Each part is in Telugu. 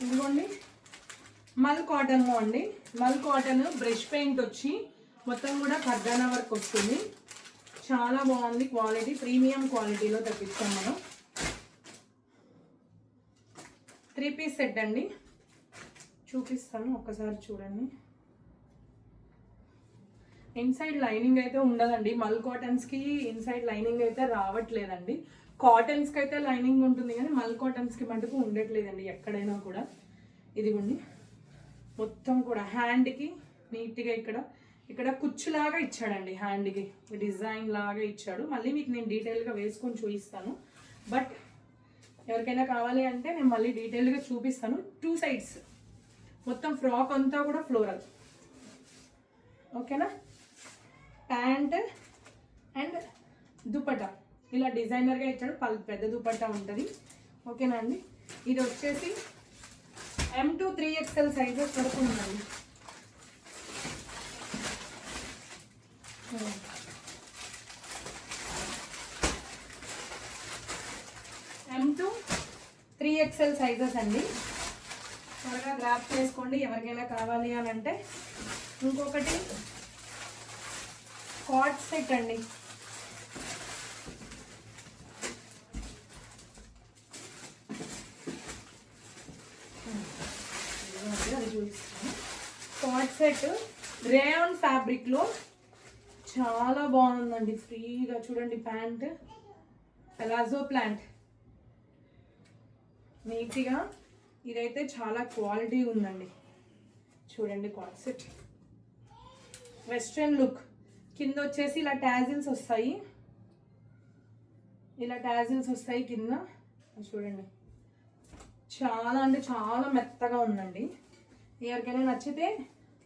ఇదిగోండి మల్ కాటన్ అండి. మల్ కాటన్ బ్రష్ పెయింట్ వచ్చి మొత్తం కూడా ఖర్దానా వర్క్ వస్తుంది. చాలా బాగుంది క్వాలిటీ, ప్రీమియం క్వాలిటీలో తెప్పిస్తాం మనం. 3 పీస్ సెట్ అండి, చూపిస్తాను ఒక్కసారి చూడండి. ఇన్సైడ్ లైనింగ్ అయితే ఉండదండి, మల్ కాటన్స్కి ఇన్సైడ్ లైనింగ్ అయితే రావట్లేదండి. కాటన్స్కి అయితే లైనింగ్ ఉంటుంది కానీ మల్ కాటన్స్కి మటుకు ఉండట్లేదండి ఎక్కడైనా కూడా. ఇదిగోండి మొత్తం కూడా హ్యాండ్కి నీట్గా ఇక్కడ కుచ్చులాగా ఇచ్చాడండి, హ్యాండ్కి డిజైన్ లాగా ఇచ్చాడు. మళ్ళీ మీకు నేను డీటెయిల్గా వేసుకొని చూపిస్తాను. బట్ ఎవరికైనా కావాలి అంటే నేను మళ్ళీ డీటెయిల్గా చూపిస్తాను. 2 సైడ్స్ మొత్తం ఫ్రాక్ అంతా కూడా ఫ్లోరల్. ఓకేనా. ప్యాంట్ అండ్ దుపట్టా ఇలా డిజైనర్గా ఇచ్చాడు, పెద్ద దుపట్టా ఉంటుంది. ఓకేనా అండి. ఇది వచ్చేసి M to 3XL సైజెస్ వరకు ఉందండి. M to 3XL సైజెస్ అండి. త్వరగా గ్రాప్ చేసుకోండి ఎవరికైనా కావాలి అని అంటే. ఇంకొకటి కార్డ్ సెట్ అండి. కార్డ్ సెట్ రేయాన్ ఫ్యాబ్రిక్లో చాలా బాగుందండి. ఫ్రీగా చూడండి, ప్యాంట్ పలాజో ప్యాంట్ నీట్గా. ఇదైతే చాలా క్వాలిటీ ఉందండి. చూడండి కార్డ్ సెట్ వెస్ట్రన్ లుక్. కింద వచ్చేసి ఇలా టాజిల్స్ వస్తాయి, కింద చూడండి. చాలా అంటే చాలా మెత్తగా ఉందండి. ఎవరికైనా నచ్చితే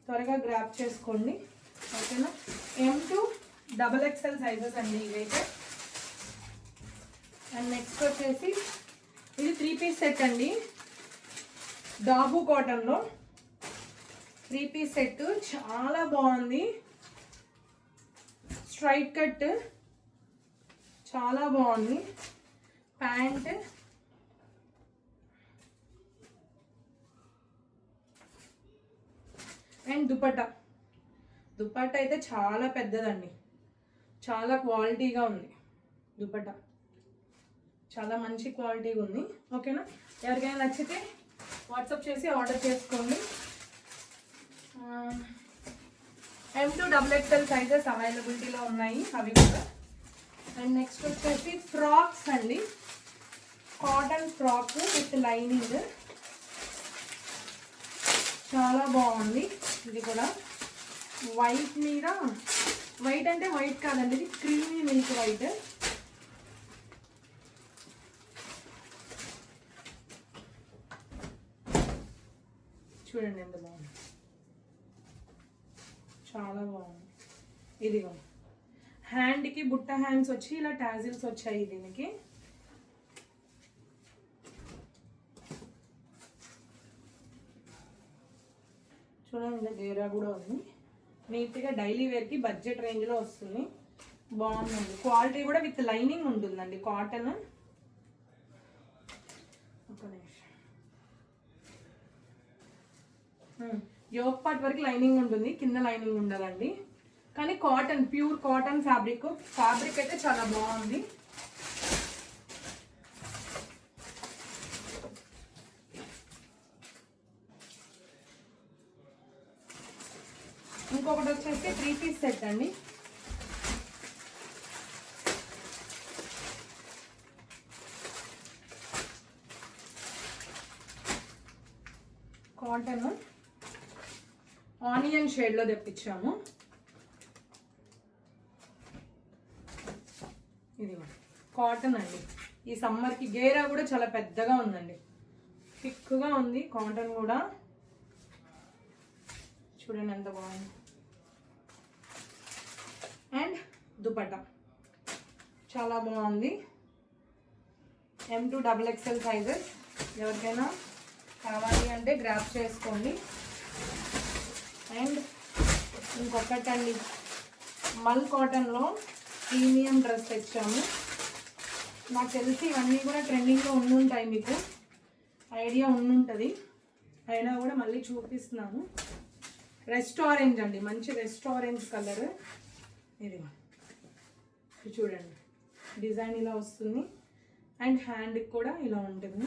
త్వరగా గ్రాప్ చేసుకోండి. ఓకేనా. M to XXL సైజెస్ అండి ఇవైతే. అండ్ నెక్స్ట్ వచ్చేసి ఇది 3 పీస్ సెట్ అండి, డాబు కాటన్లో 3 పీస్ సెట్. చాలా బాగుంది, స్ట్రైట్ కట్ చాలా బాగుంది. ప్యాంట్ అండ్ దుపట్టా అయితే చాలా పెద్దదండి, చాలా క్వాలిటీగా ఉంది. దుపట్టా చాలా మంచి క్వాలిటీగా ఉంది. ఓకేనా. ఎవరికైనా నచ్చితే వాట్సాప్ చేసి ఆర్డర్ చేసుకోండి. M to XXL సైజెస్ అవైలబిలిటీలో ఉన్నాయి అవి కూడా. అండ్ నెక్స్ట్ వచ్చేసి ఫ్రాక్స్ అండి, కాటన్ ఫ్రాక్ విత్ లైనింగ్. చాలా బాగుంది. ఇది కూడా వైట్ మీద, వైట్ అంటే వైట్ కాదండి, ఇది క్రీమీ మిల్క్ వైట్. చూడండి ఎంత బాగుంది, చాలా బాగుంది. ఇదిగో హ్యాండ్కి బుట్ట హ్యాండ్స్ వచ్చి ఇలా టాజిల్స్ వచ్చాయి దీనికి. చూడండి గేరా కూడా ఉంది. నీట్గా డైలీ వేర్కి బడ్జెట్ రేంజ్లో వస్తుంది. బాగుందండి. క్వాలిటీ కూడా విత్ లైనింగ్ ఉంటుందండి, కాటన్. ఒక నిమిషం. యోక్ పార్ట్ వరకు లైనింగ్ ఉంటుంది, కింద లైనింగ్ ఉండదండి. కానీ కాటన్, ప్యూర్ కాటన్ ఫ్యాబ్రిక్ అయితే చాలా బాగుంది. ఇంకొకటి వచ్చేసి 3 పీస్ సెట్ అండి. కాటన్ ఆనియన్ షేడ్లో తెప్పించాము. ఇది కాటన్ అండి. ఈ సమ్మర్కి గేరా కూడా చాలా పెద్దగా ఉందండి, థిక్గా ఉంది కాటన్ కూడా. చూడండి ఎంత బాగుంది. అండ్ దుపట్టా చాలా బాగుంది. M to XXL సైజెస్ ఎవరికైనా కావాలి అంటే గ్రాప్ చేసుకోండి. అండ్ ఇంకొకటండి, మల్ కాటన్లో ప్రీమియం డ్రెస్ తెచ్చాము. నాకు తెలిసి ఇవన్నీ కూడా ట్రెండింగ్లో ఉండుంటాయి, మీకు ఐడియా ఉండుంటుంది. అయినా కూడా మళ్ళీ చూపిస్తున్నాను. రెస్ట్ ఆరెంజ్ అండి, మంచి రెస్ట్ ఆరెంజ్ కలర్. ఇది చూడండి, డిజైన్ ఇలా వస్తుంది అండ్ హ్యాండ్కి కూడా ఇలా ఉంటుంది.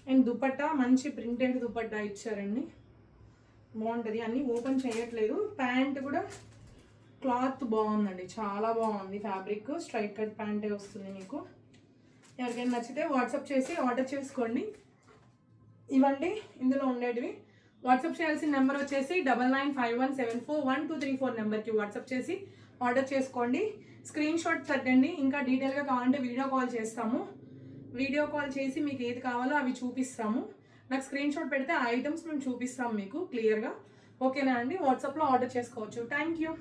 అండ్ దుపట్టా మంచి ప్రింటెడ్ దుపట్టా ఇచ్చారండి, బాగుంటుంది. అన్నీ ఓపెన్ చేయట్లేదు. ప్యాంట్ కూడా క్లాత్ బాగుందండి, చాలా బాగుంది. ఫ్యాబ్రిక్ స్ట్రైట్ కట్ ప్యాంటే వస్తుంది మీకు. ఎవరికైనా నచ్చితే వాట్సాప్ చేసి ఆర్డర్ చేసుకోండి. ఇవ్వండి ఇందులో ఉండేటివి. వాట్సాప్ చేయాల్సిన నెంబర్ వచ్చేసి 9951741234 నెంబర్కి వాట్సాప్ చేసి ఆర్డర్ చేసుకోండి. స్క్రీన్ షాట్ పెట్టండి. ఇంకా డీటెయిల్గా కావాలంటే వీడియో కాల్ చేస్తాము. వీడియో కాల్ చేసి మీకు ఏది కావాలో అవి చూపిస్తాము. నాకు స్క్రీన్ షాట్ పెడితే ఆ ఐటమ్స్ మేము చూపిస్తాము మీకు క్లియర్గా. ఓకేనా అండి? వాట్సాప్లో ఆర్డర్ చేసుకోవచ్చు. Thank you.